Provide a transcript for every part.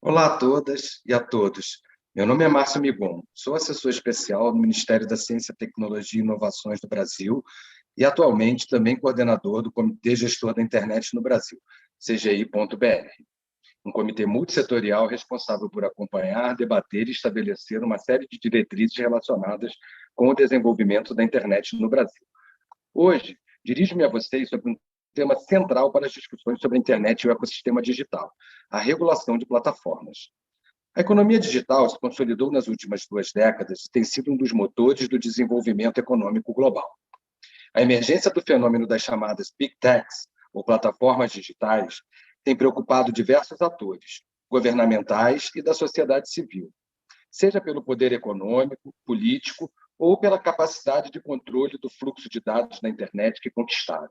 Olá a todas e a todos. Meu nome é Márcio Migon, sou assessor especial do Ministério da Ciência, Tecnologia e Inovações do Brasil e, atualmente, também coordenador do Comitê Gestor da Internet no Brasil, CGI.br, um comitê multissetorial responsável por acompanhar, debater e estabelecer uma série de diretrizes relacionadas com o desenvolvimento da internet no Brasil. Hoje, dirijo-me a vocês sobre um tema central para as discussões sobre a internet e o ecossistema digital, a regulação de plataformas. A economia digital se consolidou nas últimas 2 décadas e tem sido um dos motores do desenvolvimento econômico global. A emergência do fenômeno das chamadas Big Techs, ou plataformas digitais, tem preocupado diversos atores, governamentais e da sociedade civil, seja pelo poder econômico, político ou pela capacidade de controle do fluxo de dados na internet que conquistaram.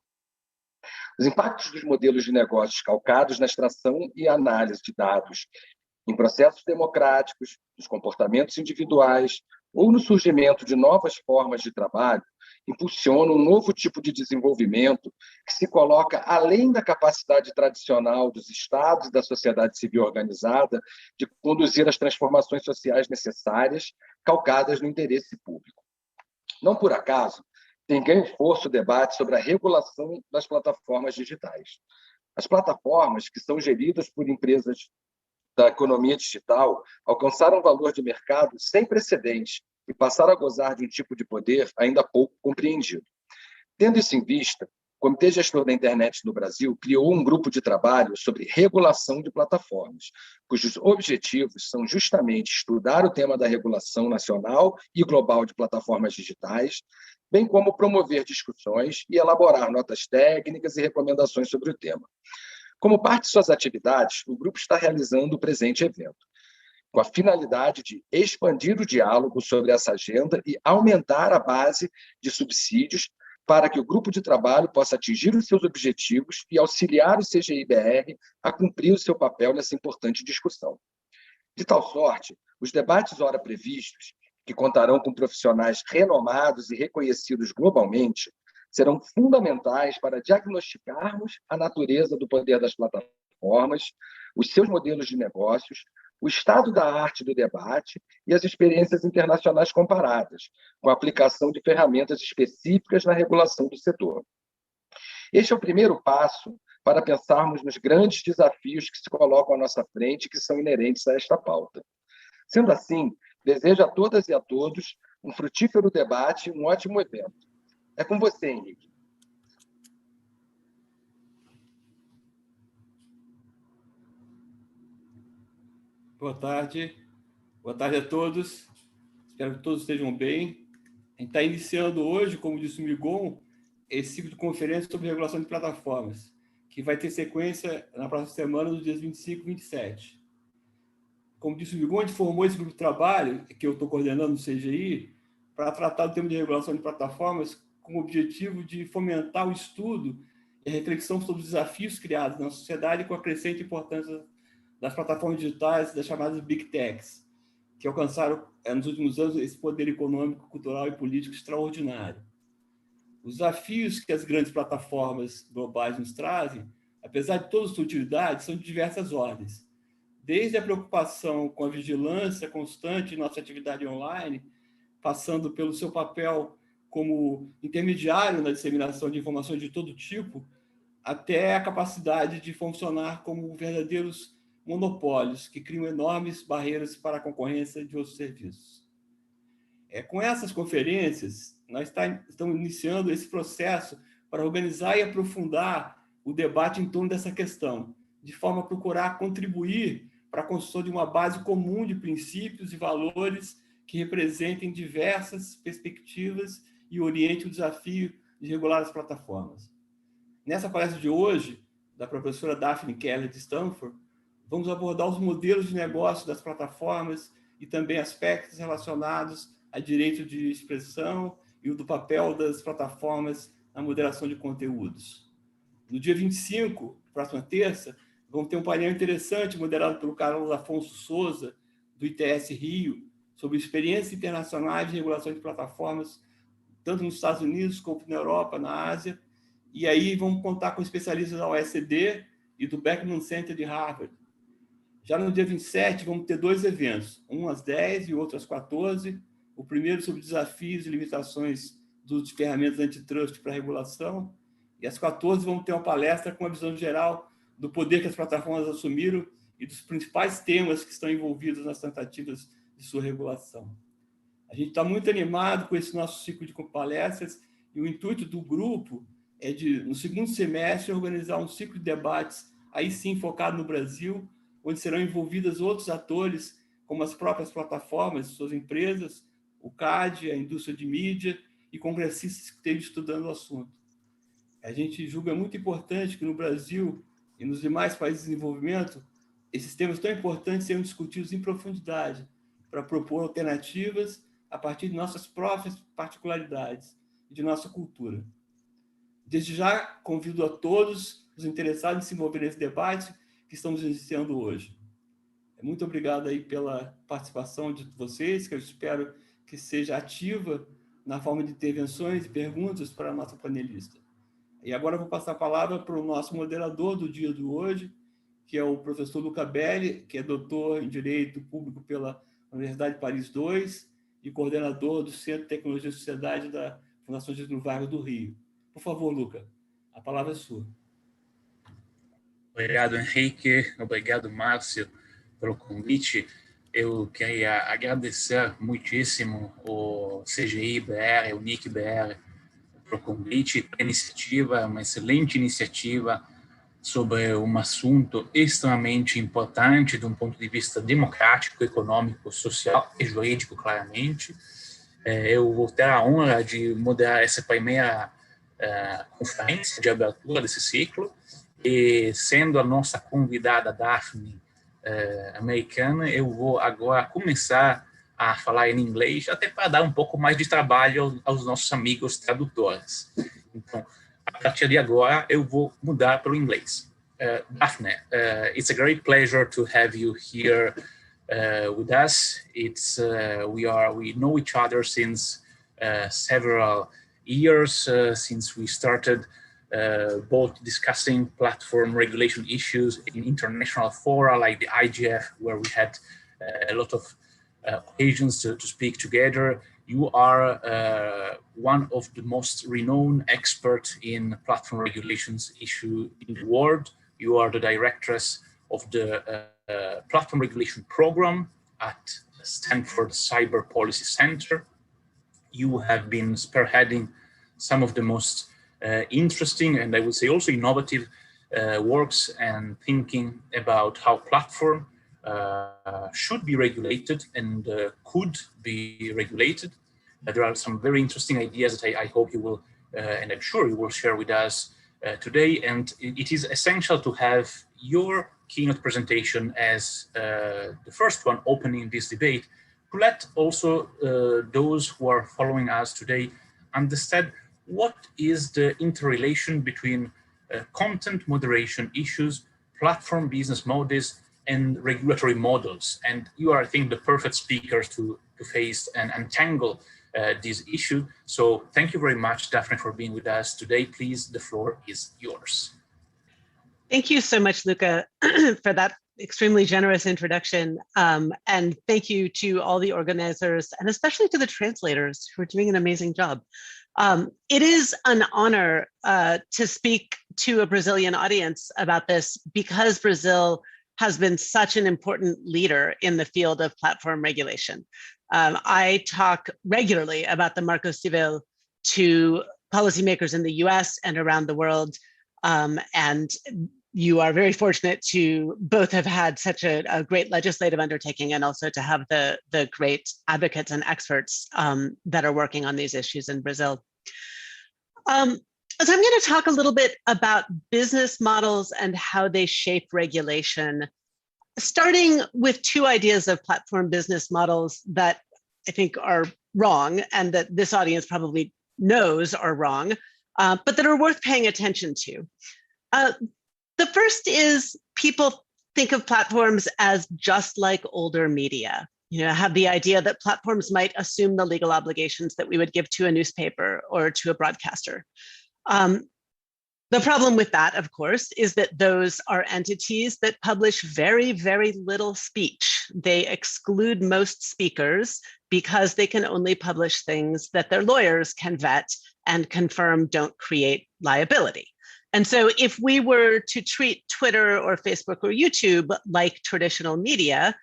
Os impactos dos modelos de negócios calcados na extração e análise de dados em processos democráticos, nos comportamentos individuais ou no surgimento de novas formas de trabalho, impulsionam um novo tipo de desenvolvimento que se coloca além da capacidade tradicional dos Estados e da sociedade civil organizada de conduzir as transformações sociais necessárias, calcadas no interesse público. Não por acaso, tem ganho força o debate sobre a regulação das plataformas digitais. As plataformas, que são geridas por empresas da economia digital, alcançaram um valor de mercado sem precedentes e passaram a gozar de um tipo de poder ainda pouco compreendido. Tendo isso em vista, o Comitê Gestor da Internet no Brasil criou um grupo de trabalho sobre regulação de plataformas, cujos objetivos são justamente estudar o tema da regulação nacional e global de plataformas digitais, bem como promover discussões e elaborar notas técnicas e recomendações sobre o tema. Como parte de suas atividades, o grupo está realizando o presente evento, com a finalidade de expandir o diálogo sobre essa agenda e aumentar a base de subsídios para que o grupo de trabalho possa atingir os seus objetivos e auxiliar o CGI.br a cumprir o seu papel nessa importante discussão. De tal sorte, os debates ora previstos, que contarão com profissionais renomados e reconhecidos globalmente, serão fundamentais para diagnosticarmos a natureza do poder das plataformas, os seus modelos de negócios, o estado da arte do debate e as experiências internacionais comparadas, com a aplicação de ferramentas específicas na regulação do setor. Este é o primeiro passo para pensarmos nos grandes desafios que se colocam à nossa frente e que são inerentes a esta pauta. Sendo assim, desejo a todas e a todos um frutífero debate e um ótimo evento. É com você, Henrique. Boa tarde a todos. Espero que todos estejam bem. A gente está iniciando hoje, como disse o Migon, esse ciclo de conferências sobre regulação de plataformas, que vai ter sequência na próxima semana, nos dias 25 e 27. Como disse o Migon, a gente formou esse grupo de trabalho, que eu estou coordenando no CGI, para tratar do tema de regulação de plataformas com o objetivo de fomentar o estudo e a reflexão sobre os desafios criados na sociedade com a crescente importância das plataformas digitais, das chamadas Big Techs, que alcançaram, nos últimos anos, esse poder econômico, cultural e político extraordinário. Os desafios que as grandes plataformas globais nos trazem, apesar de todas as suas utilidades, são de diversas ordens. Desde a preocupação com a vigilância constante de nossa atividade online, passando pelo seu papel como intermediário na disseminação de informações de todo tipo, até a capacidade de funcionar como verdadeiros monopólios que criam enormes barreiras para a concorrência de outros serviços. Com essas conferências, nós estamos iniciando esse processo para organizar e aprofundar o debate em torno dessa questão, de forma a procurar contribuir para a construção de uma base comum de princípios e valores que representem diversas perspectivas e orientem o desafio de regular as plataformas. Nessa palestra de hoje, da professora Daphne Keller, de Stanford, vamos abordar os modelos de negócio das plataformas e também aspectos relacionados a direito de expressão e o do papel das plataformas na moderação de conteúdos. No dia 25, próxima terça, vamos ter um painel interessante moderado pelo Carlos Afonso Souza, do ITS Rio, sobre experiências internacionais de regulação de plataformas, tanto nos Estados Unidos como na Europa, na Ásia. E aí vamos contar com especialistas da OECD e do Beckman Center de Harvard. Já no dia 27, vamos ter 2 eventos, um às 10 e outro às 14. O primeiro sobre desafios e limitações do uso de ferramentas antitrust para regulação. E às 14 vamos ter uma palestra com uma visão geral do poder que as plataformas assumiram e dos principais temas que estão envolvidos nas tentativas de sua regulação. A gente está muito animado com esse nosso ciclo de palestras e o intuito do grupo é de, no segundo semestre, organizar um ciclo de debates, aí sim focado no Brasil, onde serão envolvidas outros atores, como as próprias plataformas, suas empresas, o CAD, a indústria de mídia e congressistas que estejam estudando o assunto. A gente julga muito importante que no Brasil e nos demais países de desenvolvimento, esses temas tão importantes sejam discutidos em profundidade, para propor alternativas a partir de nossas próprias particularidades e de nossa cultura. Desde já, convido a todos os interessados em se envolver nesse debate que estamos iniciando hoje. Muito obrigado aí pela participação de vocês, que eu espero que seja ativa na forma de intervenções e perguntas para a nossa panelista. E agora eu vou passar a palavra para o nosso moderador do dia de hoje, que é o professor Luca Belli, que é doutor em Direito Público pela Universidade de Paris II e coordenador do Centro de Tecnologia e Sociedade da Fundação Getúlio Vargas do Rio. Por favor, Luca, a palavra é sua. Obrigado, Henrique. Obrigado, Márcio, pelo convite. Eu queria agradecer muitíssimo o CGI.br, o NIC.br, pelo convite, pela iniciativa, uma excelente iniciativa sobre um assunto extremamente importante de um ponto de vista democrático, econômico, social e jurídico, claramente. Eu vou ter a honra de moderar essa primeira conferência de abertura desse ciclo, e sendo a nossa convidada Daphne americana, eu vou agora começar a falar em inglês, até para dar um pouco mais de trabalho aos nossos amigos tradutores. Então, a partir de agora, eu vou mudar para o inglês. Daphne, it's a great pleasure to have you here with us. It's we know each other since several years, since we started both discussing platform regulation issues in international fora like the IGF, where we had a lot of occasions to speak together. You are one of the most renowned experts in platform regulations issue in the world. You are the directress of the Platform Regulation Program at Stanford Cyber Policy Center. You have been spearheading some of the most interesting and I would say also innovative works and thinking about how platform should be regulated and could be regulated. There are some very interesting ideas that I hope you will, and I'm sure you will share with us today. And it is essential to have your keynote presentation as the first one opening this debate, to let also those who are following us today understand what is the interrelation between content moderation issues, platform business models, and regulatory models. And you are, I think, the perfect speakers to face and untangle this issue. So thank you very much, Daphne, for being with us today. Please, the floor is yours. Thank you so much, Luca, for that extremely generous introduction. And thank you to all the organizers, and especially to the translators who are doing an amazing job. It is an honor to speak to a Brazilian audience about this, because Brazil has been such an important leader in the field of platform regulation. I talk regularly about the Marco Civil to policymakers in the US and around the world. And you are very fortunate to both have had such a great legislative undertaking and also to have the great advocates and experts that are working on these issues in Brazil. So I'm going to talk a little bit about business models and how they shape regulation, starting with two ideas of platform business models that I think are wrong and that this audience probably knows are wrong, but that are worth paying attention to. The first is people think of platforms as just like older media. Have the idea that platforms might assume the legal obligations that we would give to a newspaper or to a broadcaster. The problem with that, of course, is that those are entities that publish very, very little speech. They exclude most speakers because they can only publish things that their lawyers can vet and confirm don't create liability. And so if we were to treat Twitter or Facebook or YouTube like traditional media,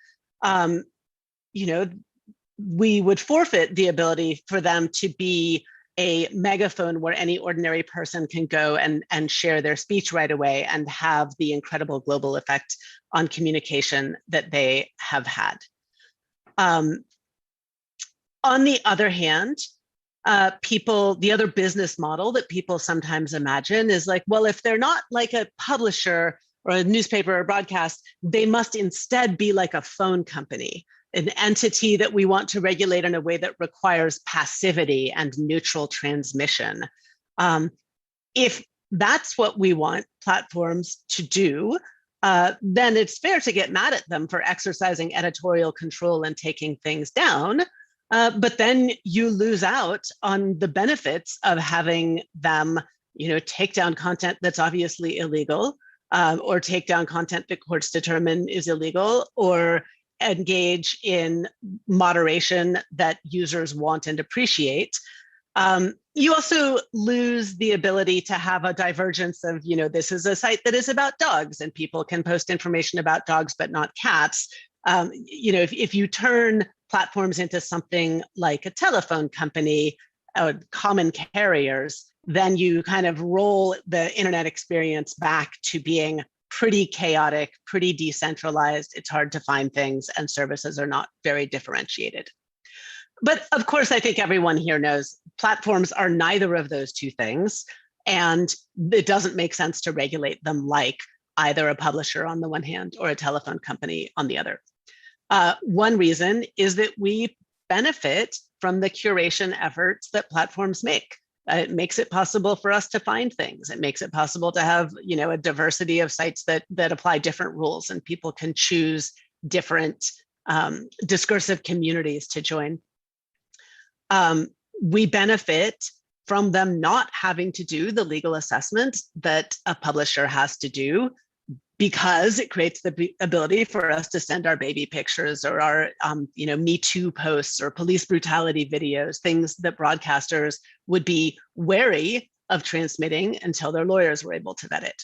we would forfeit the ability for them to be a megaphone where any ordinary person can go and share their speech right away and have the incredible global effect on communication that they have had. On the other hand, the other business model that people sometimes imagine is like, well, if they're not like a publisher or a newspaper or broadcast, they must instead be like a phone company, an entity that we want to regulate in a way that requires passivity and neutral transmission. If that's what we want platforms to do, then it's fair to get mad at them for exercising editorial control and taking things down. But then you lose out on the benefits of having them, take down content that's obviously illegal, or take down content that courts determine is illegal, or engage in moderation that users want and appreciate. You also lose the ability to have a divergence of, this is a site that is about dogs and people can post information about dogs, but not cats. If you turn platforms into something like a telephone company, common carriers, then you kind of roll the internet experience back to being pretty chaotic, pretty decentralized. It's hard to find things and services are not very differentiated. But of course, I think everyone here knows platforms are neither of those two things. And it doesn't make sense to regulate them like either a publisher on the one hand or a telephone company on the other. One reason is that we benefit from the curation efforts that platforms make. It makes it possible for us to find things. It makes it possible to have, a diversity of sites that apply different rules and people can choose different discursive communities to join. We benefit from them not having to do the legal assessment that a publisher has to do, because it creates the ability for us to send our baby pictures or our, Me Too posts or police brutality videos, things that broadcasters would be wary of transmitting until their lawyers were able to vet it.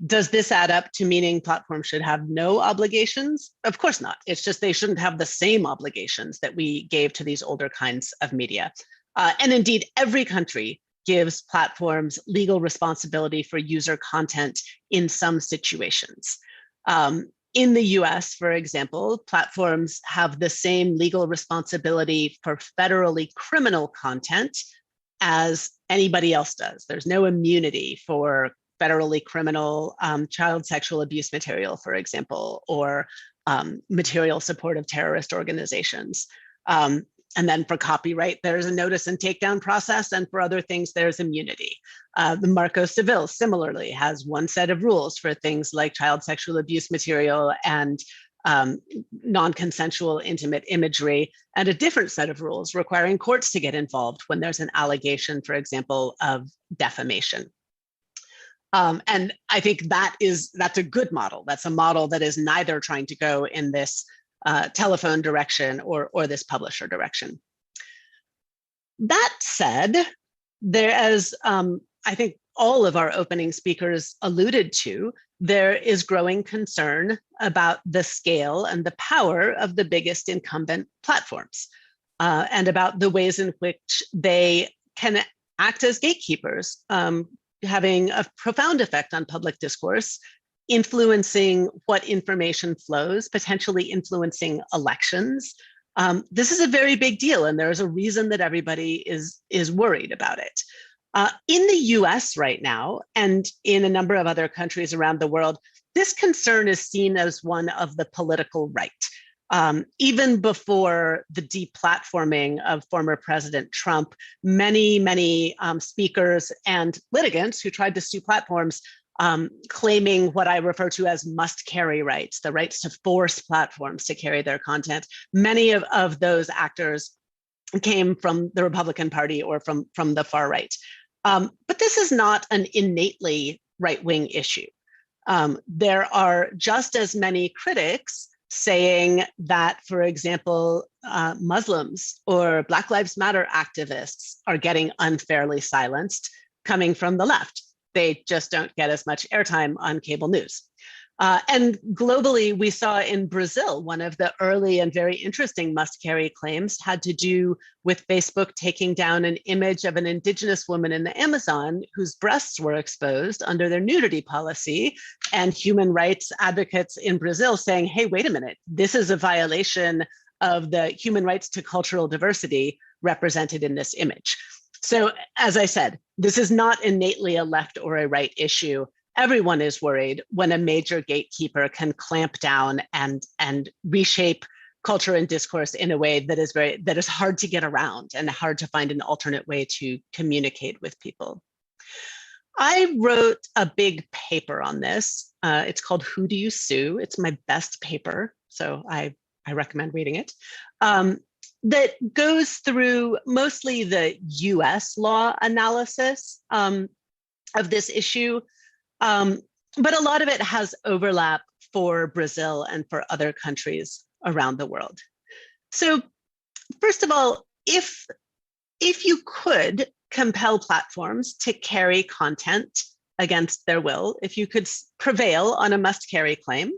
Does this add up to meaning platforms should have no obligations? Of course not. It's just they shouldn't have the same obligations that we gave to these older kinds of media. And indeed, every country gives platforms legal responsibility for user content in some situations. In the US, for example, platforms have the same legal responsibility for federally criminal content as anybody else does. There's no immunity for federally criminal child sexual abuse material, for example, or material support of terrorist organizations. And then for copyright, there's a notice and takedown process. And for other things, there's immunity. The Marco Civil similarly has one set of rules for things like child sexual abuse material and non-consensual intimate imagery, and a different set of rules requiring courts to get involved when there's an allegation, for example, of defamation. And I think that's a good model. That's a model that is neither trying to go in this telephone direction or this publisher direction. That said, as I think all of our opening speakers alluded to, there is growing concern about the scale and the power of the biggest incumbent platforms, and about the ways in which they can act as gatekeepers, having a profound effect on public discourse, influencing what information flows, potentially influencing elections. This is a very big deal, and there's a reason that everybody is worried about it. In the US right now, and in a number of other countries around the world, this concern is seen as one of the political right. Even before the deplatforming of former President Trump, many speakers and litigants who tried to sue platforms claiming what I refer to as must-carry rights, the rights to force platforms to carry their content. Many of those actors came from the Republican Party or from the far right. But this is not an innately right-wing issue. There are just as many critics saying that, for example, Muslims or Black Lives Matter activists are getting unfairly silenced coming from the left. They just don't get as much airtime on cable news. And globally, we saw in Brazil, one of the early and very interesting must-carry claims had to do with Facebook taking down an image of an indigenous woman in the Amazon whose breasts were exposed under their nudity policy, and human rights advocates in Brazil saying, hey, wait a minute, this is a violation of the human rights to cultural diversity represented in this image. So as I said, this is not innately a left or a right issue. Everyone is worried when a major gatekeeper can clamp down and reshape culture and discourse in a way that is hard to get around and hard to find an alternate way to communicate with people. I wrote a big paper on this. It's called Who Do You Sue? It's my best paper, so I recommend reading it. That goes through mostly the US law analysis of this issue. But a lot of it has overlap for Brazil and for other countries around the world. So first of all, if you could compel platforms to carry content against their will, if you could prevail on a must-carry claim,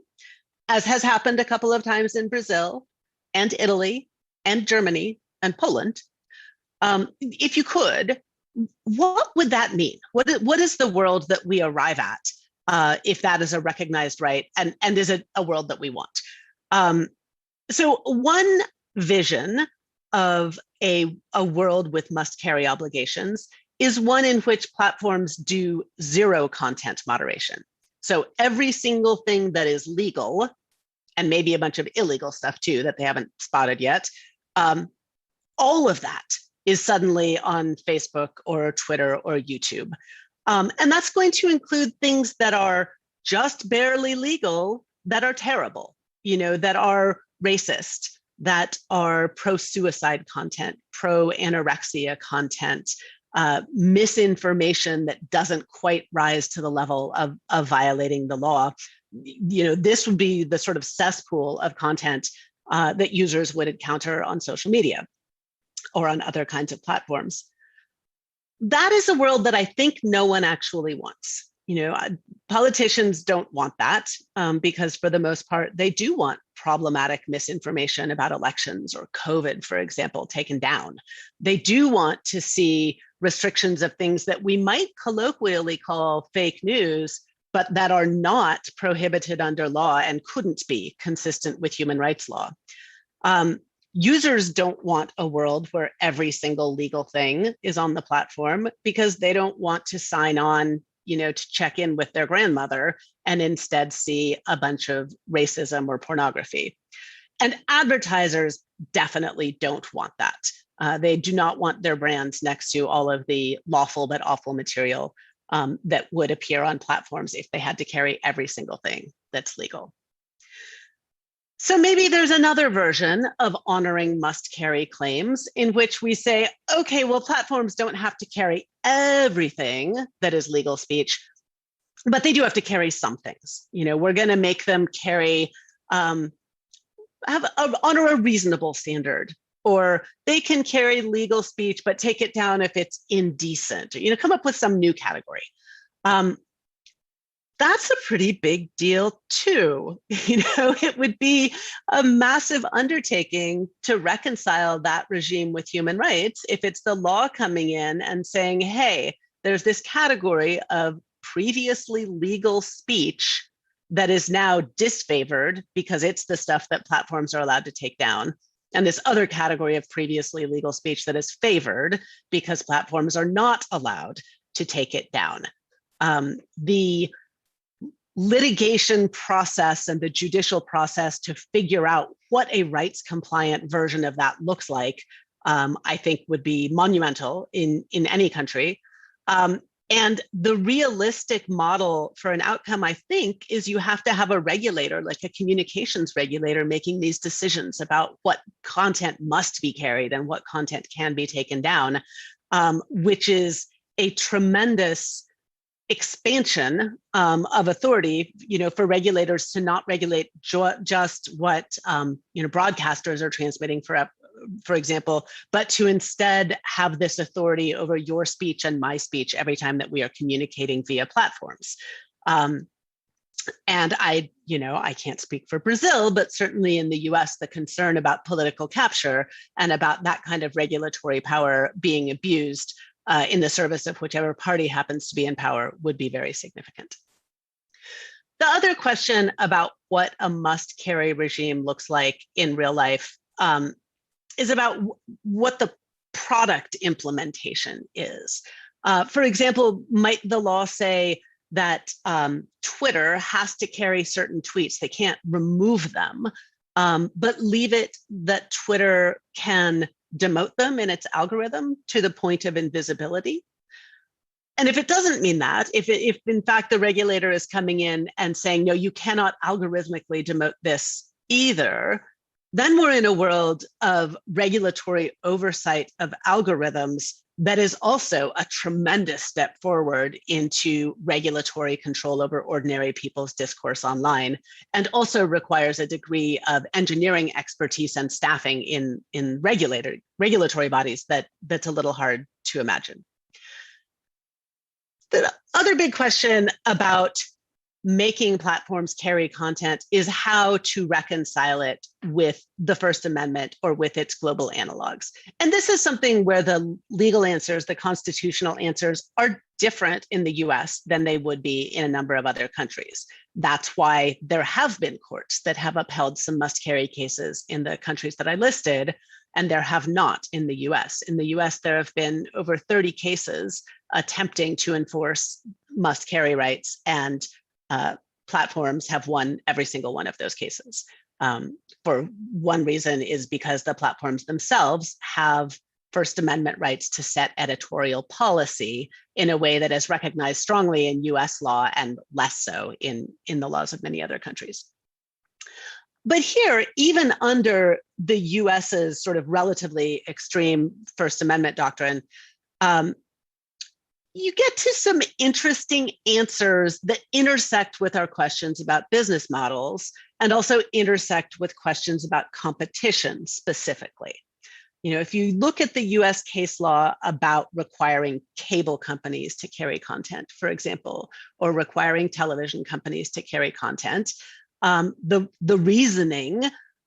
as has happened a couple of times in Brazil and Italy and Germany and Poland, if you could, what would that mean? What is the world that we arrive at if that is a recognized right, and is it a world that we want? So one vision of a world with must-carry obligations is one in which platforms do zero content moderation. So every single thing that is legal, and maybe a bunch of illegal stuff too that they haven't spotted yet, all of that is suddenly on Facebook or Twitter or YouTube. And that's going to include things that are just barely legal, that are terrible, that are racist, that are pro-suicide content, pro-anorexia content, misinformation that doesn't quite rise to the level of violating the law. This would be the sort of cesspool of content that users would encounter on social media or on other kinds of platforms. That is a world that I think no one actually wants. Politicians don't want that because for the most part, they do want problematic misinformation about elections or COVID, for example, taken down. They do want to see restrictions of things that we might colloquially call fake news, but that are not prohibited under law and couldn't be consistent with human rights law. Users don't want a world where every single legal thing is on the platform because they don't want to sign on, to check in with their grandmother and instead see a bunch of racism or pornography. And advertisers definitely don't want that. They do not want their brands next to all of the lawful but awful material that would appear on platforms if they had to carry every single thing that's legal. So maybe there's another version of honoring must-carry claims in which we say, okay, well, platforms don't have to carry everything that is legal speech, but they do have to carry some things. We're going to make them carry, honor a reasonable standard, or they can carry legal speech, but take it down if it's indecent, come up with some new category. That's a pretty big deal too. It would be a massive undertaking to reconcile that regime with human rights if it's the law coming in and saying, hey, there's this category of previously legal speech that is now disfavored because it's the stuff that platforms are allowed to take down. And this other category of previously legal speech that is favored because platforms are not allowed to take it down. The litigation process and the judicial process to figure out what a rights compliant version of that looks like, I think would be monumental in any country. And the realistic model for an outcome, I think, is you have to have a regulator, like a communications regulator, making these decisions about what content must be carried and what content can be taken down, which is a tremendous expansion of authority, for regulators to not regulate just what broadcasters are transmitting, for example, but to instead have this authority over your speech and my speech every time that we are communicating via platforms. And I can't speak for Brazil, but certainly in the US, the concern about political capture and about that kind of regulatory power being abused in the service of whichever party happens to be in power would be very significant. The other question about what a must-carry regime looks like in real life is about what the product implementation is. For example, might the law say that Twitter has to carry certain tweets? They can't remove them, but leave it that Twitter can demote them in its algorithm to the point of invisibility. And if it doesn't mean that, if in fact the regulator is coming in and saying, no, you cannot algorithmically demote this either, then we're in a world of regulatory oversight of algorithms that is also a tremendous step forward into regulatory control over ordinary people's discourse online, and also requires a degree of engineering expertise and staffing in regulatory bodies that's a little hard to imagine. The other big question about making platforms carry content is how to reconcile it with the First Amendment or with its global analogs. And this is something where the legal answers, the constitutional answers, are different in the US than they would be in a number of other countries. That's why there have been courts that have upheld some must-carry cases in the countries that I listed, and there have not in the US. In the US, there have been over 30 cases attempting to enforce must-carry rights, and platforms have won every single one of those cases. For one reason is because the platforms themselves have First Amendment rights to set editorial policy in a way that is recognized strongly in US law and less so in the laws of many other countries. But here, even under the US's sort of relatively extreme First Amendment doctrine, you get to some interesting answers that intersect with our questions about business models and also intersect with questions about competition specifically. If you look at the US case law about requiring cable companies to carry content, for example, or requiring television companies to carry content, the reasoning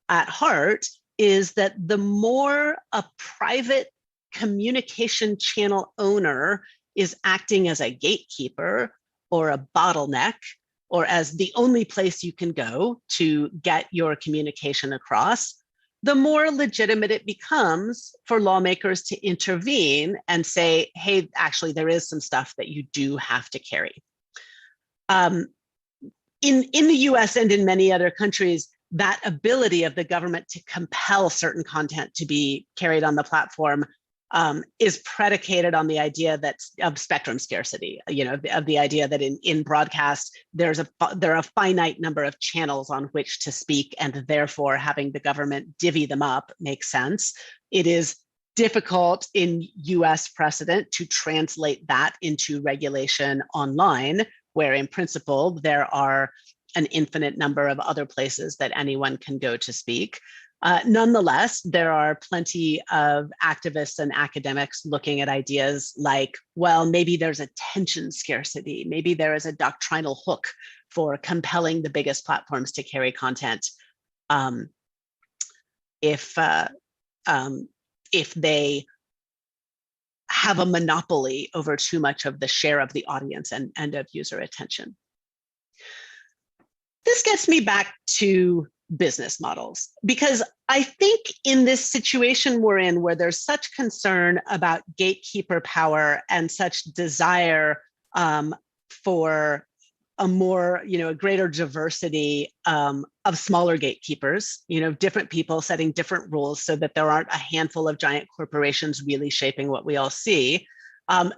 at heart is that the more a private communication channel owner is acting as a gatekeeper or a bottleneck, or as the only place you can go to get your communication across, the more legitimate it becomes for lawmakers to intervene and say, hey, actually, there is some stuff that you do have to carry. In the US and in many other countries, that ability of the government to compel certain content to be carried on the platform is predicated on the idea of spectrum scarcity, of the idea that in broadcast, there are a finite number of channels on which to speak, and therefore having the government divvy them up makes sense. It is difficult in US precedent to translate that into regulation online, where in principle, there are an infinite number of other places that anyone can go to speak. Nonetheless, there are plenty of activists and academics looking at ideas like, well, maybe there's attention scarcity. Maybe there is a doctrinal hook for compelling the biggest platforms to carry content if they have a monopoly over too much of the share of the audience and of user attention. This gets me back to business models, because I think in this situation we're in, where there's such concern about gatekeeper power and such desire for a greater diversity of smaller gatekeepers, different people setting different rules so that there aren't a handful of giant corporations really shaping what we all see.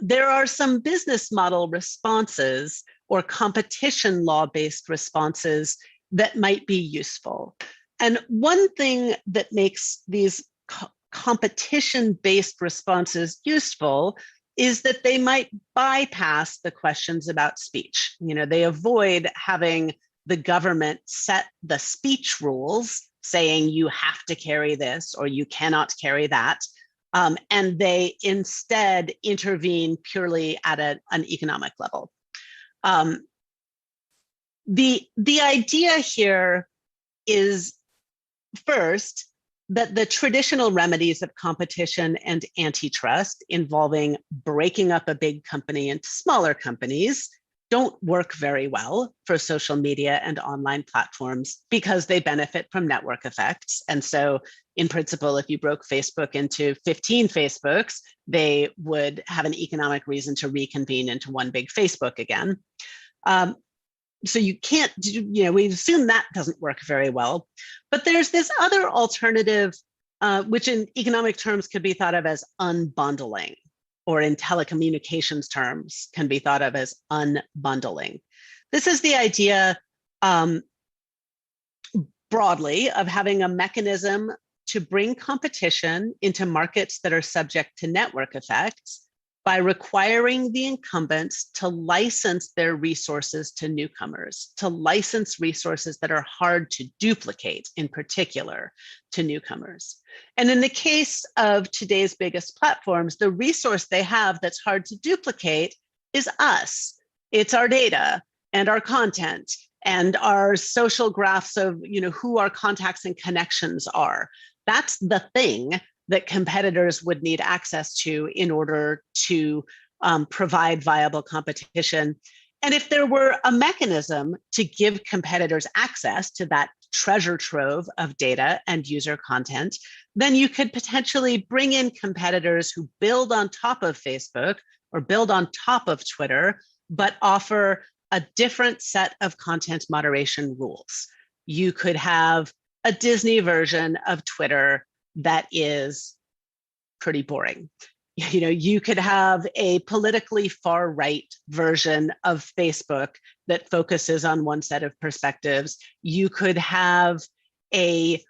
There are some business model responses or competition law-based responses that might be useful. And one thing that makes these competition-based responses useful is that they might bypass the questions about speech. They avoid having the government set the speech rules saying you have to carry this or you cannot carry that. And they instead intervene purely at an economic level. The idea here is, first, that the traditional remedies of competition and antitrust involving breaking up a big company into smaller companies don't work very well for social media and online platforms because they benefit from network effects. And so in principle, if you broke Facebook into 15 Facebooks, they would have an economic reason to reconvene into one big Facebook again. So you can't, we assume that doesn't work very well. But there's this other alternative, which in economic terms could be thought of as unbundling, or in telecommunications terms can be thought of as unbundling. This is the idea broadly of having a mechanism to bring competition into markets that are subject to network effects by requiring the incumbents to license their resources to newcomers, to license resources that are hard to duplicate, in particular, to newcomers. And in the case of today's biggest platforms, the resource they have that's hard to duplicate is us. It's our data and our content and our social graphs of who our contacts and connections are. That's the thing that competitors would need access to in order to provide viable competition. And if there were a mechanism to give competitors access to that treasure trove of data and user content, then you could potentially bring in competitors who build on top of Facebook or build on top of Twitter, but offer a different set of content moderation rules. You could have a Disney version of Twitter that is pretty boring. You could have a politically far-right version of Facebook that focuses on one set of perspectives. You could have a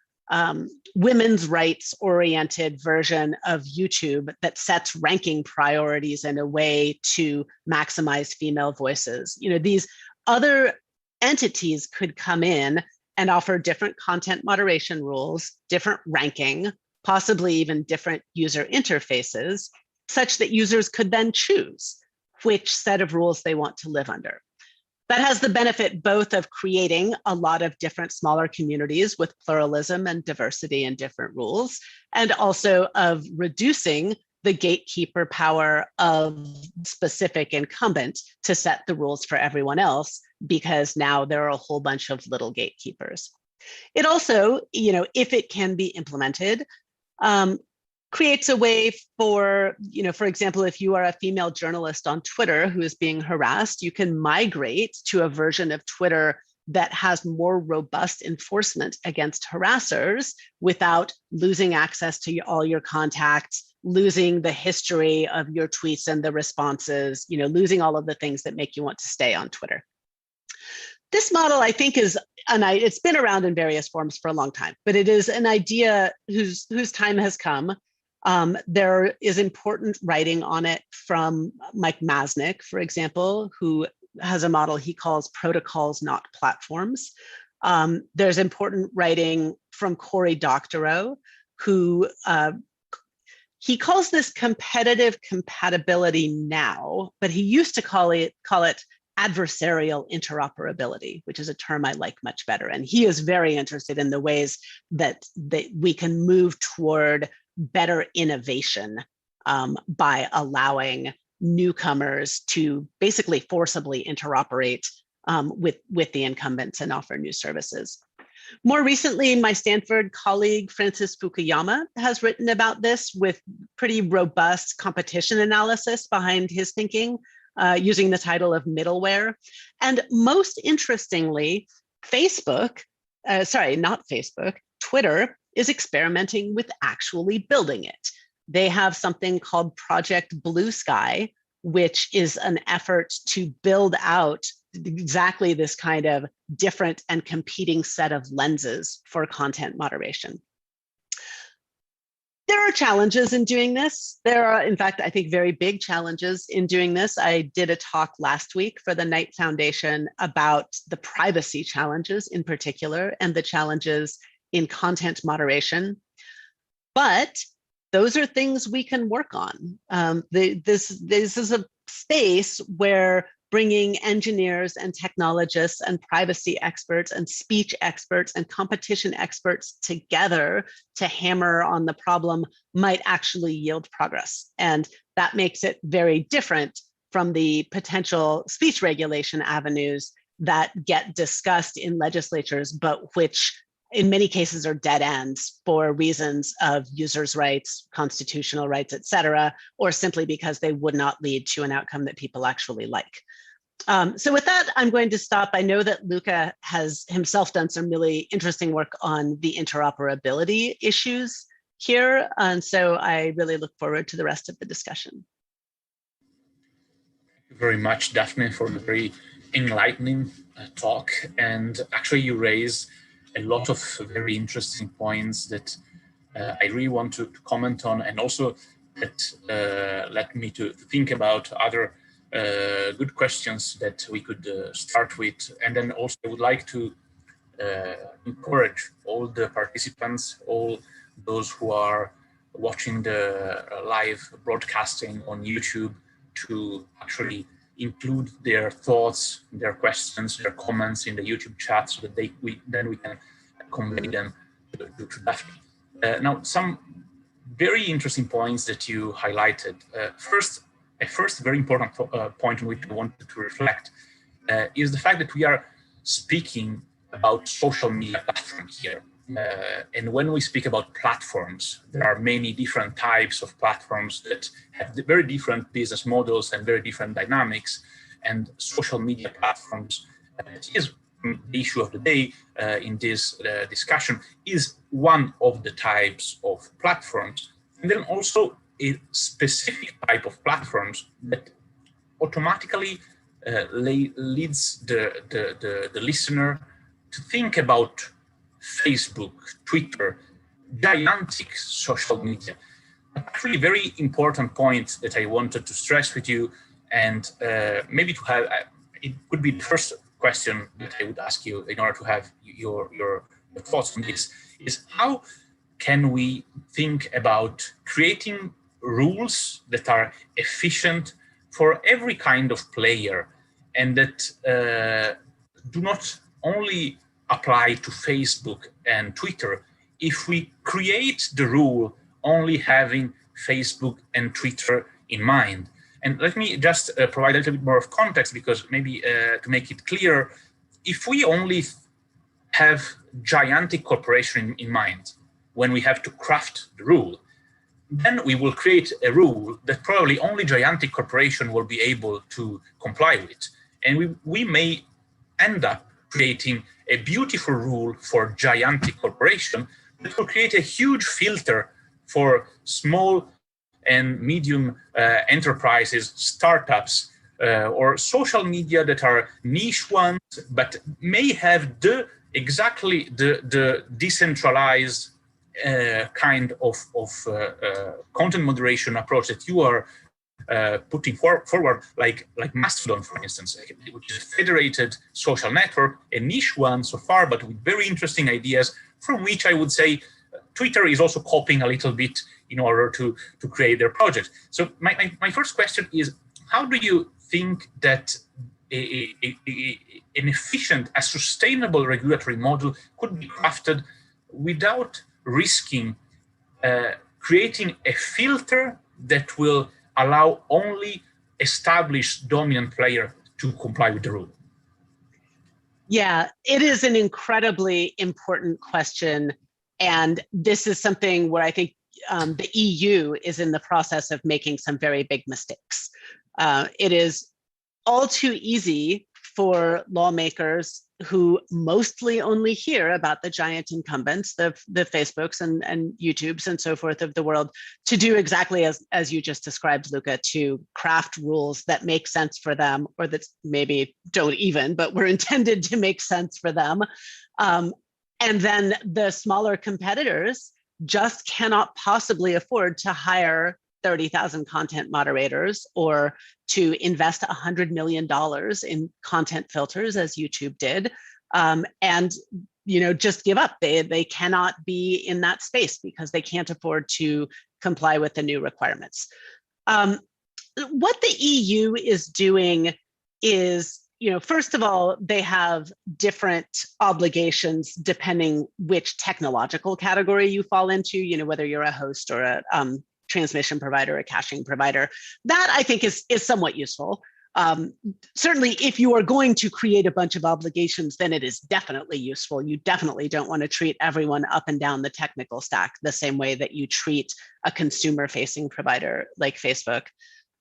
women's rights-oriented version of YouTube that sets ranking priorities in a way to maximize female voices. These other entities could come in and offer different content moderation rules, different ranking, possibly even different user interfaces, such that users could then choose which set of rules they want to live under. That has the benefit both of creating a lot of different smaller communities with pluralism and diversity and different rules, and also of reducing the gatekeeper power of specific incumbent to set the rules for everyone else, because now there are a whole bunch of little gatekeepers. It also, if it can be implemented, creates a way for example, if you are a female journalist on Twitter who is being harassed, you can migrate to a version of Twitter that has more robust enforcement against harassers without losing access to all your contacts, losing the history of your tweets and the responses, losing all of the things that make you want to stay on Twitter. This model, I think, it's been around in various forms for a long time, but it is an idea whose time has come. There is important writing on it from Mike Masnick, for example, who has a model he calls protocols, not platforms. There's important writing from Cory Doctorow, who he calls this competitive compatibility now, but he used to call it adversarial interoperability, which is a term I like much better. And he is very interested in the ways that we can move toward better innovation by allowing newcomers to basically forcibly interoperate with the incumbents and offer new services. More recently, my Stanford colleague, Francis Fukuyama, has written about this with pretty robust competition analysis behind his thinking, using the title of middleware. And most interestingly, Twitter is experimenting with actually building it. They have something called Project Blue Sky, which is an effort to build out exactly this kind of different and competing set of lenses for content moderation. There There are challenges in doing this. There are, in fact, I think very big challenges in doing this. I did a talk last week for the Knight Foundation about the privacy challenges in particular and the challenges in content moderation. But those are things we can work on. This is a space where bringing engineers and technologists and privacy experts and speech experts and competition experts together to hammer on the problem might actually yield progress. And that makes it very different from the potential speech regulation avenues that get discussed in legislatures, but which in many cases are dead ends for reasons of users' rights, constitutional rights, et cetera, or simply because they would not lead to an outcome that people actually like. So with that, I'm going to stop. I know that Luca has himself done some really interesting work on the interoperability issues here. And so I really look forward to the rest of the discussion. Thank you very much, Daphne, for the very enlightening talk. And actually, you raise a lot of very interesting points that I really want to comment on, and also that led me to think about other good questions that we could start with. And then also I would like to encourage all the participants, all those who are watching the live broadcasting on YouTube, to actually include their thoughts, their questions, their comments in the YouTube chat, so that then we can convey them to Daphne. Now, some very interesting points that you highlighted. A first very important point on which I wanted to reflect is the fact that we are speaking about social media platforms here. And when we speak about platforms, there are many different types of platforms that have very different business models and very different dynamics. And social media platforms, is the issue of the day in this discussion, is one of the types of platforms. And then also a specific type of platforms that automatically leads the listener to think about Facebook, Twitter, gigantic social media. Actually, a very important point that I wanted to stress with you, and maybe to have, it could be the first question that I would ask you in order to have your thoughts on this, is how can we think about creating rules that are efficient for every kind of player, and that do not only apply to Facebook and Twitter, if we create the rule only having Facebook and Twitter in mind. And let me just provide a little bit more of context, because maybe to make it clear, if we only have gigantic corporation in mind when we have to craft the rule, then we will create a rule that probably only gigantic corporation will be able to comply with. And we may end up creating a beautiful rule for gigantic corporation that will create a huge filter for small and medium enterprises, startups, or social media that are niche ones, but may have exactly the decentralized kind of content moderation approach that you are putting forward, like Mastodon, for instance, which is a federated social network, a niche one so far, but with very interesting ideas, from which I would say Twitter is also copying a little bit in order to create their project. So my first question is, how do you think that an efficient, a sustainable regulatory model could be crafted without risking creating a filter that will allow only established dominant player to comply with the rule? Yeah, it is an incredibly important question. And this is something where I think the EU is in the process of making some very big mistakes. It is all too easy for lawmakers who mostly only hear about the giant incumbents, the Facebooks and YouTubes and so forth of the world, to do exactly as you just described, Luca, to craft rules that make sense for them, or that maybe don't even, but were intended to make sense for them. And then the smaller competitors just cannot possibly afford to hire 30,000 content moderators or to invest $100 million in content filters as YouTube did, and just give up. They cannot be in that space because they can't afford to comply with the new requirements. What the EU is doing is, first of all, they have different obligations depending which technological category you fall into, whether you're a host or a transmission provider, a caching provider. That I think is somewhat useful. Certainly, if you are going to create a bunch of obligations, then it is definitely useful. You definitely don't want to treat everyone up and down the technical stack the same way that you treat a consumer-facing provider like Facebook.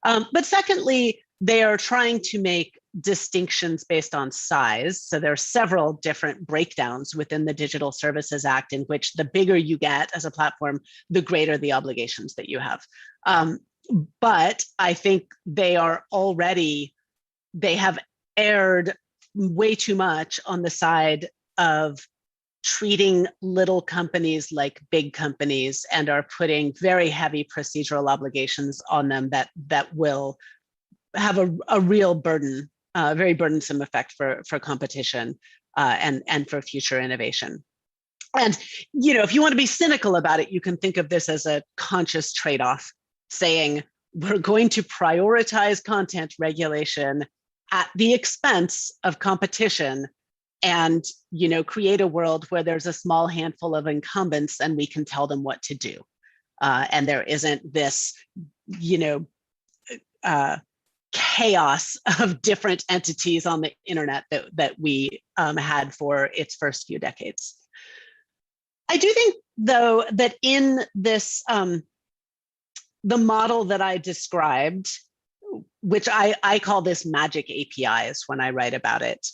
But secondly, they are trying to make distinctions based on size. So there are several different breakdowns within the Digital Services Act in which the bigger you get as a platform, the greater the obligations that you have. But I think they have erred way too much on the side of treating little companies like big companies and are putting very heavy procedural obligations on them that will have a real burden, very burdensome effect for competition and for future innovation. And if you want to be cynical about it, you can think of this as a conscious trade-off, saying we're going to prioritize content regulation at the expense of competition and create a world where there's a small handful of incumbents and we can tell them what to do. And there isn't this, chaos of different entities on the internet that we had for its first few decades. I do think, though, that in this, the model that I described, which I call this magic APIs when I write about it.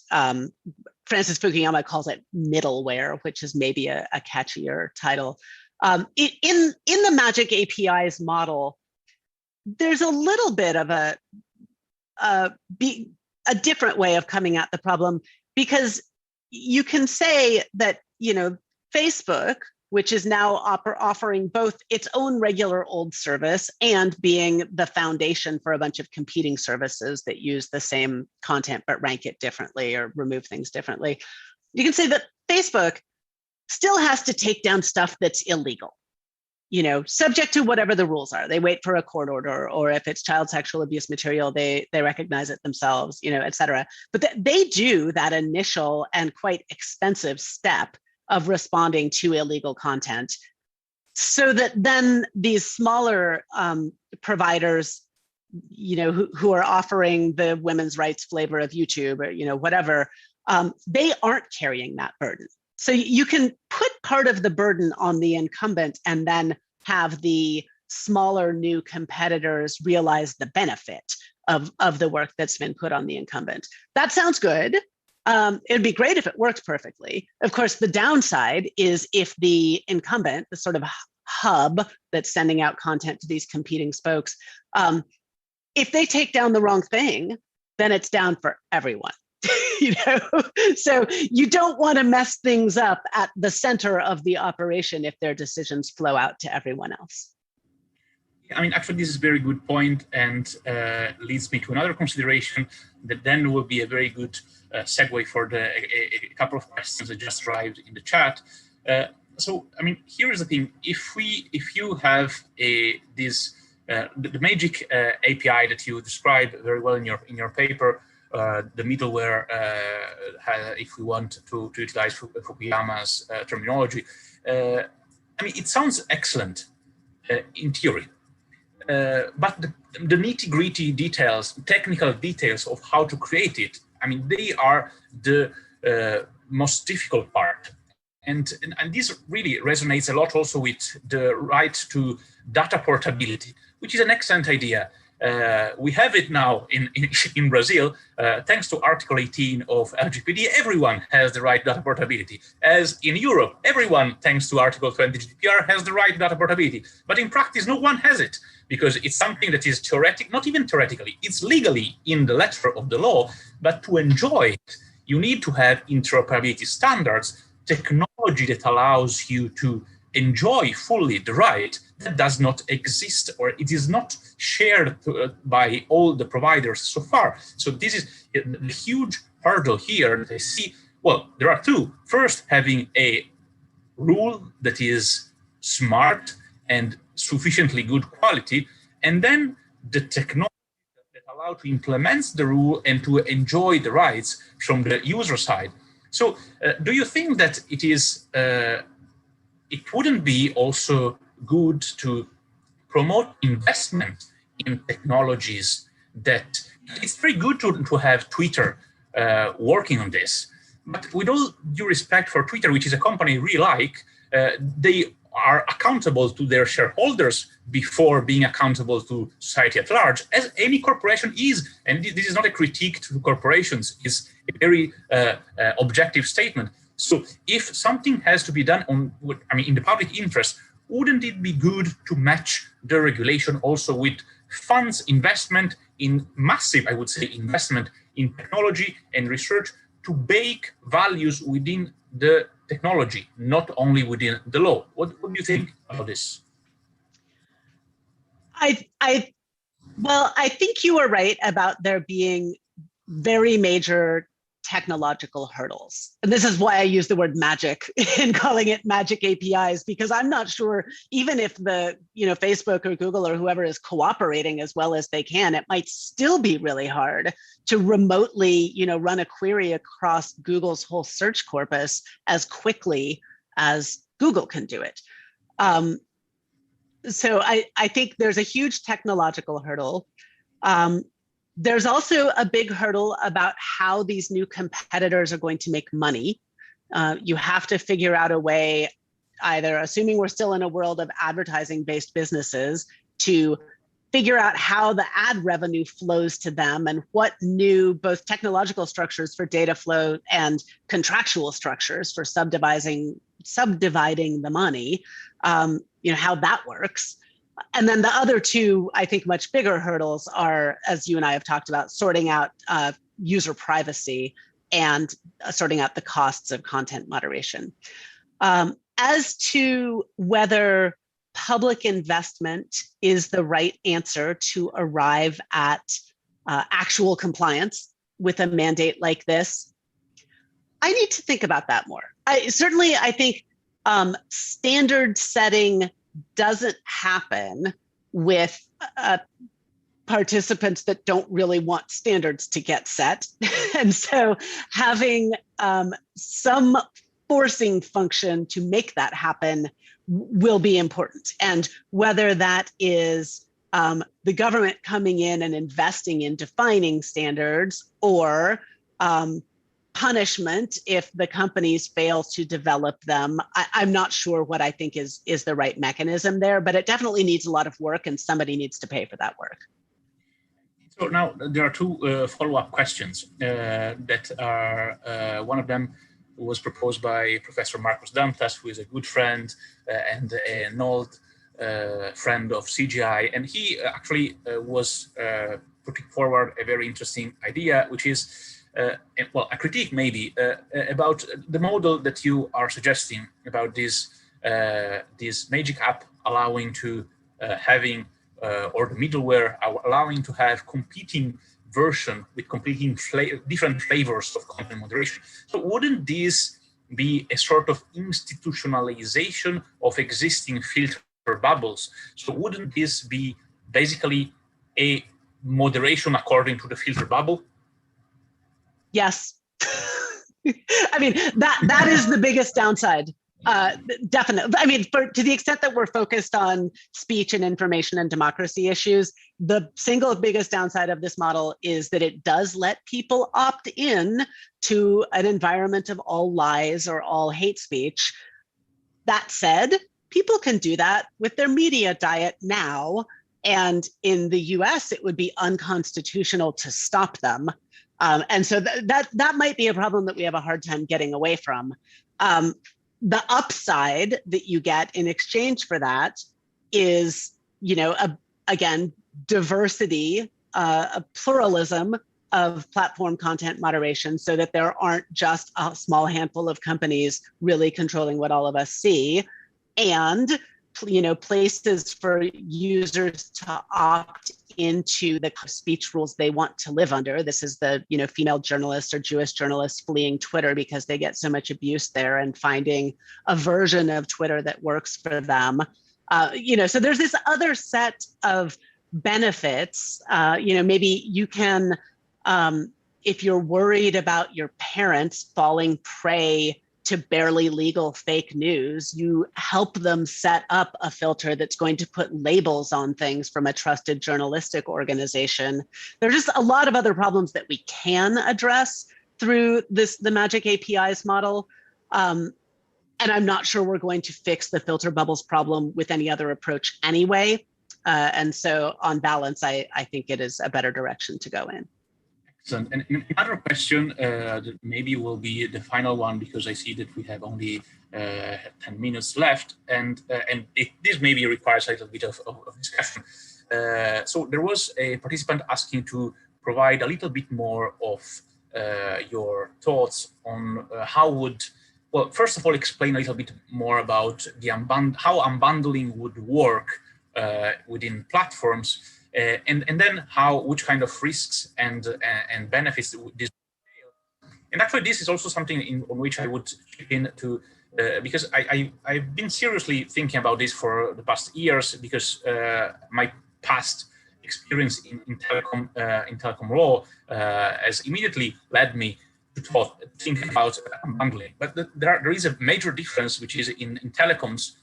Francis Fukuyama calls it middleware, which is maybe a catchier title. In the magic APIs model, there's a little bit of a different way of coming at the problem, because you can say that, Facebook, which is now offering both its own regular old service and being the foundation for a bunch of competing services that use the same content but rank it differently or remove things differently. You can say that Facebook still has to take down stuff that's illegal, subject to whatever the rules are. They wait for a court order, or if it's child sexual abuse material, they recognize it themselves, et cetera. But they do that initial and quite expensive step of responding to illegal content, so that then these smaller providers, who are offering the women's rights flavor of YouTube or whatever, they aren't carrying that burden. So you can put part of the burden on the incumbent and then have the smaller new competitors realize the benefit of the work that's been put on the incumbent. That sounds good. It'd be great if it worked perfectly. Of course, the downside is if the incumbent, the sort of hub that's sending out content to these competing spokes, if they take down the wrong thing, then it's down for everyone. So you don't want to mess things up at the center of the operation if their decisions flow out to everyone else. I mean, actually, this is a very good point, and leads me to another consideration that then will be a very good segue for a couple of questions that just arrived in the chat. So, I mean, here's the thing: if you have the magic API that you describe very well in your paper, the middleware, if we want to utilize Fukuyama's terminology, I mean, it sounds excellent in theory. But the nitty-gritty details, technical details of how to create it, I mean, they are the most difficult part. And this really resonates a lot also with the right to data portability, which is an excellent idea. We have it now in Brazil, thanks to Article 18 of LGPD, everyone has the right data portability. As in Europe, everyone, thanks to Article 20 GDPR, has the right data portability. But in practice, no one has it, because it's something that is theoretic, not even theoretically, it's legally in the letter of the law, but to enjoy it, you need to have interoperability standards, technology that allows you to enjoy fully the right, that does not exist, or it is not shared by all the providers so far. So this is a huge hurdle here that I see. Well, there are two. First, having a rule that is smart and sufficiently good quality, and then the technology that allow to implement the rule and to enjoy the rights from the user side. So do you think that it wouldn't be also good to promote investment in technologies that it's very good to have Twitter working on this, but with all due respect for Twitter, which is a company I really like, they are accountable to their shareholders before being accountable to society at large, as any corporation is. And this is not a critique to corporations, it's a very objective statement. So if something has to be done in the public interest, wouldn't it be good to match the regulation also with funds, investment in massive, I would say, investment in technology and research to bake values within the technology, not only within the law? What do you think about this? Well, I think you are right about there being very major technological hurdles. And this is why I use the word magic in calling it magic APIs, because I'm not sure, even if the Facebook or Google or whoever is cooperating as well as they can, it might still be really hard to remotely run a query across Google's whole search corpus as quickly as Google can do it. So I think there's a huge technological hurdle. There's also a big hurdle about how these new competitors are going to make money. You have to figure out a way, either assuming we're still in a world of advertising-based businesses, to figure out how the ad revenue flows to them and what new both technological structures for data flow and contractual structures for subdividing the money, how that works. And then the other two, I think, much bigger hurdles are, as you and I have talked about, sorting out user privacy and sorting out the costs of content moderation. As to whether public investment is the right answer to arrive at actual compliance with a mandate like this, I need to think about that more. I think standard setting doesn't happen with participants that don't really want standards to get set. And so having some forcing function to make that happen will be important. And whether that is the government coming in and investing in defining standards, or punishment if the companies fail to develop them, I'm not sure what I think is the right mechanism there, but it definitely needs a lot of work and somebody needs to pay for that work. So now there are two follow-up questions that are, one of them was proposed by Professor Marcos Dantas, who is a good friend and an old friend of CGI, and he actually was putting forward a very interesting idea, which is a critique maybe about the model that you are suggesting about this magic app allowing to having or the middleware allowing to have competing version with competing different flavors of content moderation. So wouldn't this be a sort of institutionalization of existing filter bubbles? So wouldn't this be basically a moderation according to the filter bubble? Yes. I mean, that is the biggest downside. Definitely. I mean, to the extent that we're focused on speech and information and democracy issues, the single biggest downside of this model is that it does let people opt in to an environment of all lies or all hate speech. That said, people can do that with their media diet now. And in the US, it would be unconstitutional to stop them. And so that might be a problem that we have a hard time getting away from. The upside that you get in exchange for that is, again, diversity, a pluralism of platform content moderation, so that there aren't just a small handful of companies really controlling what all of us see. and places for users to opt into the speech rules they want to live under. This is the female journalists or Jewish journalists fleeing Twitter because they get so much abuse there, and finding a version of Twitter that works for them. So there's this other set of benefits. Maybe you can, if you're worried about your parents falling prey to barely legal fake news, you help them set up a filter that's going to put labels on things from a trusted journalistic organization. There's just a lot of other problems that we can address through the Magic APIs model. And I'm not sure we're going to fix the filter bubbles problem with any other approach anyway. And so on balance, I think it is a better direction to go in. Excellent. And another question that maybe will be the final one, because I see that we have only 10 minutes left, and this maybe requires a little bit of discussion. So there was a participant asking to provide a little bit more of your thoughts on well, first of all, explain a little bit more about how unbundling would work within platforms. And then which kind of risks and benefits this entail. And actually, this is also something on which I would chip in to, because I've been seriously thinking about this for the past years, because my past experience in telecom law has immediately led me to think about unbundling. But there is a major difference, which is in telecoms.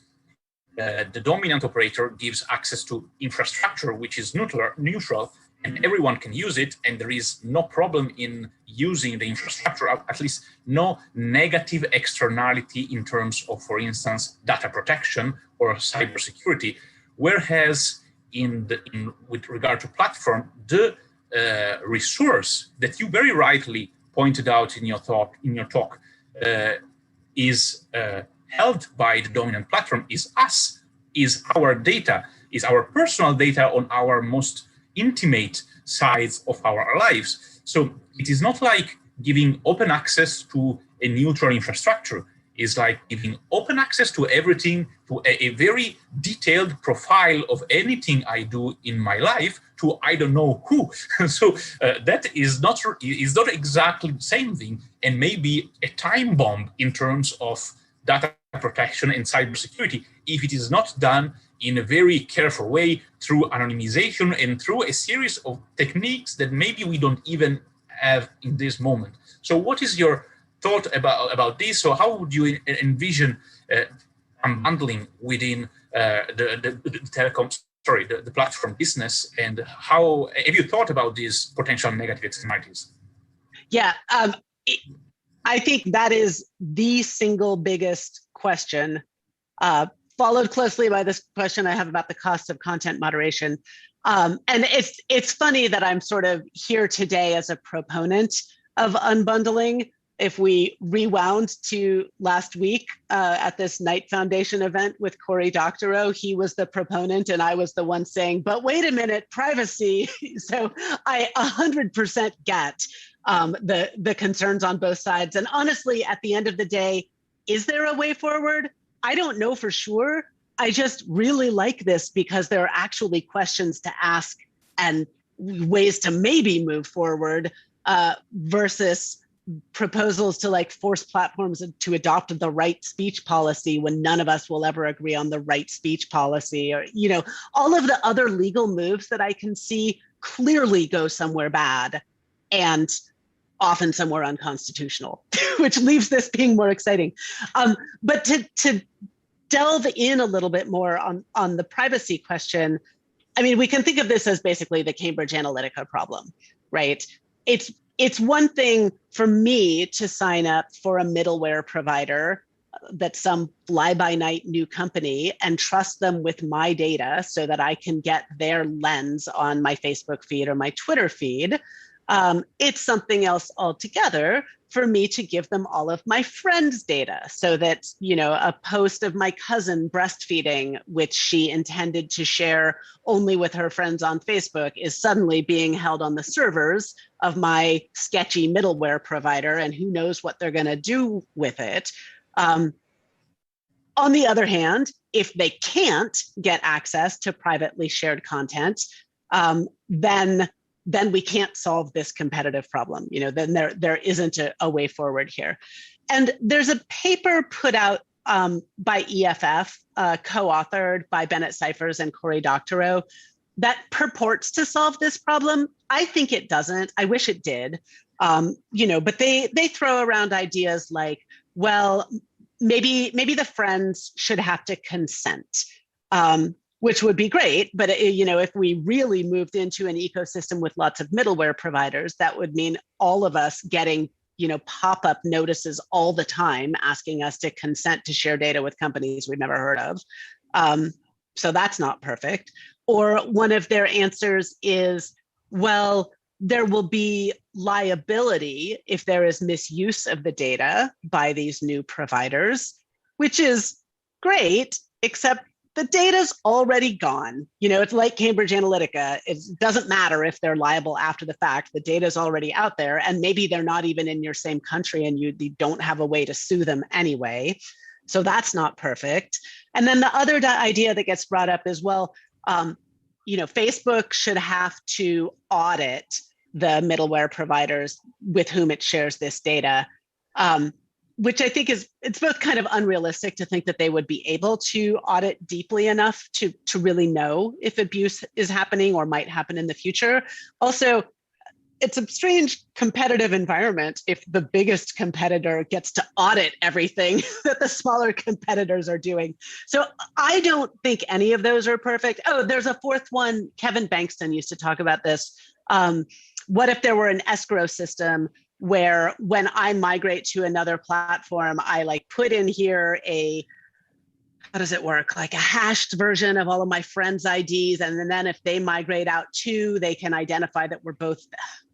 The dominant operator gives access to infrastructure which is neutral, and everyone can use it, and there is no problem in using the infrastructure, at least no negative externality in terms of, for instance, data protection or cybersecurity. Whereas with regard to platform, the resource that you very rightly pointed out in your talk is held by the dominant platform, is us, is our data, is our personal data on our most intimate sides of our lives. So it is not like giving open access to a neutral infrastructure. It's like giving open access to everything, to a very detailed profile of anything I do in my life to I don't know who. So that is not exactly the same thing, and maybe a time bomb in terms of data protection and cybersecurity if it is not done in a very careful way through anonymization and through a series of techniques that maybe we don't even have in this moment. So what is your thought about this? So how would you envision unbundling within the platform business, and how have you thought about these potential negative externalities? Yeah, I think that is the single biggest question, followed closely by this question I have about the cost of content moderation. And it's funny that I'm sort of here today as a proponent of unbundling. If we rewound to last week at this Knight Foundation event with Cory Doctorow, he was the proponent and I was the one saying, but wait a minute, privacy. So I 100% get the concerns on both sides. And honestly, at the end of the day, is there a way forward? I don't know for sure. I just really like this because there are actually questions to ask and ways to maybe move forward versus proposals to like force platforms to adopt the right speech policy when none of us will ever agree on the right speech policy, or, you know, all of the other legal moves that I can see clearly go somewhere bad and often somewhere unconstitutional, which leaves this being more exciting. But to delve in a little bit more on the privacy question, I mean, we can think of this as basically the Cambridge Analytica problem, right? It's one thing for me to sign up for a middleware provider that's some fly-by-night new company and trust them with my data so that I can get their lens on my Facebook feed or my Twitter feed. It's something else altogether for me to give them all of my friends' data so that, you know, a post of my cousin breastfeeding, which she intended to share only with her friends on Facebook, is suddenly being held on the servers of my sketchy middleware provider, and who knows what they're going to do with it. On the other hand, if they can't get access to privately shared content, then we can't solve this competitive problem. Then there isn't a way forward here. And there's a paper put out by EFF, co-authored by Bennett Cyphers and Cory Doctorow, that purports to solve this problem. I think it doesn't. I wish it did. But they throw around ideas like, well, maybe the friends should have to consent, which would be great. But if we really moved into an ecosystem with lots of middleware providers, that would mean all of us getting pop-up notices all the time asking us to consent to share data with companies we've never heard of. So that's not perfect. Or one of their answers is, well, there will be liability if there is misuse of the data by these new providers, which is great, except the data's already gone. It's like Cambridge Analytica. It doesn't matter if they're liable after the fact. The data's already out there, and maybe they're not even in your same country and you don't have a way to sue them anyway. So that's not perfect. And then the other idea that gets brought up is, well, Facebook should have to audit the middleware providers with whom it shares this data, which I think it's both kind of unrealistic to think that they would be able to audit deeply enough to really know if abuse is happening or might happen in the future. Also, it's a strange competitive environment if the biggest competitor gets to audit everything that the smaller competitors are doing. So I don't think any of those are perfect. Oh, there's a fourth one. Kevin Bankston used to talk about this. What if there were an escrow system where when I migrate to another platform, I put in here how does it work? Like a hashed version of all of my friends' IDs. And then if they migrate out too, they can identify that we're both,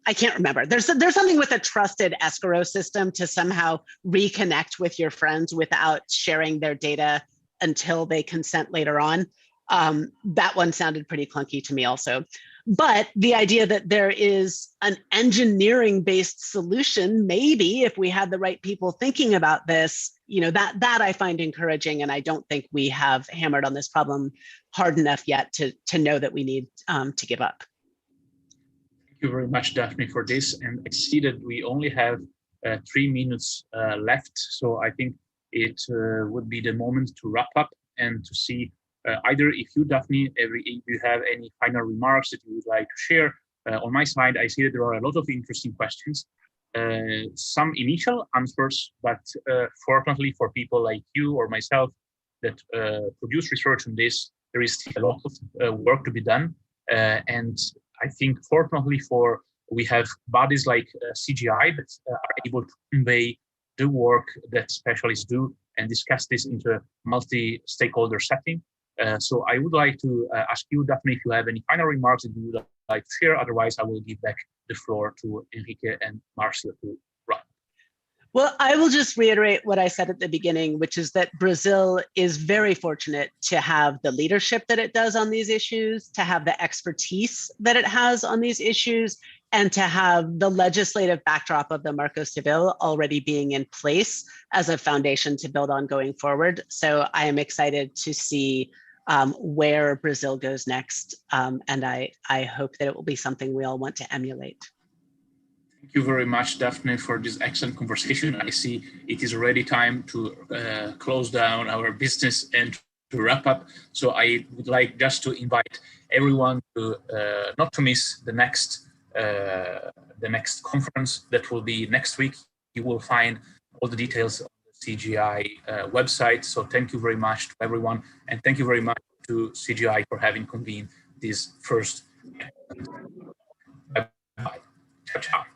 I can't remember. There's something with a trusted escrow system to somehow reconnect with your friends without sharing their data until they consent later on. That one sounded pretty clunky to me also. But the idea that there is an engineering-based solution, maybe if we had the right people thinking about this, that I find encouraging, and I don't think we have hammered on this problem hard enough yet to know that we need to give up. Thank you very much, Daphne, for this. And I see that we only have 3 minutes left, so I think it would be the moment to wrap up and to see either if you, Daphne, if you have any final remarks that you would like to share. On my side, I see that there are a lot of interesting questions, some initial answers, but fortunately for people like you or myself that produce research on this, there is still a lot of work to be done. And I think fortunately we have bodies like CGI that are able to convey the work that specialists do and discuss this into a multi-stakeholder setting. So I would like to ask you, Daphne, if you have any final remarks that you would like to share. Otherwise, I will give back the floor to Enrique and Marcia to run. Well, I will just reiterate what I said at the beginning, which is that Brazil is very fortunate to have the leadership that it does on these issues, to have the expertise that it has on these issues, and to have the legislative backdrop of the Marco Civil already being in place as a foundation to build on going forward. So I am excited to see where Brazil goes next. And I hope that it will be something we all want to emulate. Thank you very much, Daphne, for this excellent conversation. I see it is already time to close down our business and to wrap up. So I would like just to invite everyone to not to miss the next conference that will be next week. You will find all the details on the CGI website. So thank you very much to everyone. And thank you very much to CGI for having convened this first. Bye-bye. Ciao, ciao.